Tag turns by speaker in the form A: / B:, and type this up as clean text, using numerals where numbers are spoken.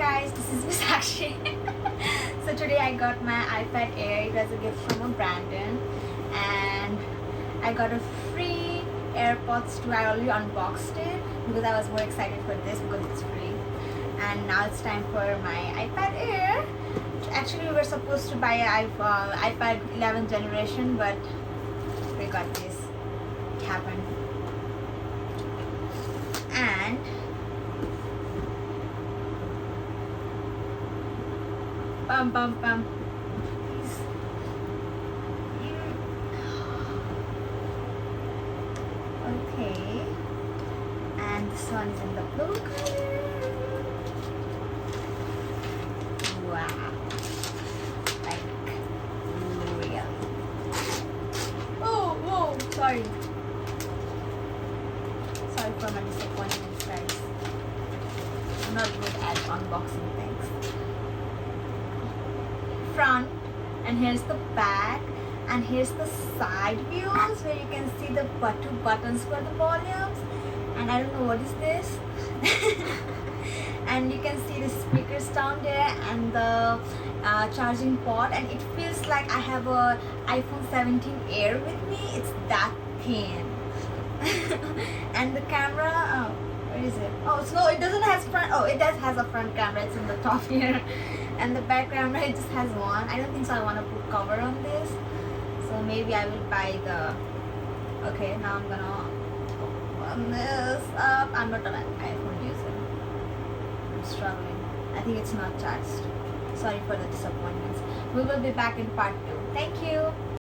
A: guys, this is Miss Sakshi. So today I got my iPad Air. It was a gift from a Brandon, and I got a free AirPods too. I already unboxed it because I was more excited for this because it's free. And now it's time for my iPad Air. Actually, we were supposed to buy an iPad 11th generation, but we got this. It happened. And bum bum bum. Okay. And this one is in the blue color. Wow. Like really. Oh, whoa, sorry. Sorry for my disappointment, guys. I'm not good at unboxing things. Front, and here's the back, and here's the side views where you can see the two buttons for the volumes, and I don't know what is this. And you can see the speakers down there and the charging port, and it feels like I have a iPhone 17 Air with me. It's that thin. And the camera, where is it? Oh, so no, it doesn't have front. Oh, it does has a front camera. It's in the top here. And the back camera, it just has one. I don't think so I want to put cover on this. So maybe I will buy the... Okay, now I'm gonna open this up. I'm not an iPhone user. I'm struggling. I think it's not charged. Sorry for the disappointments. We will be back in part 2. Thank you.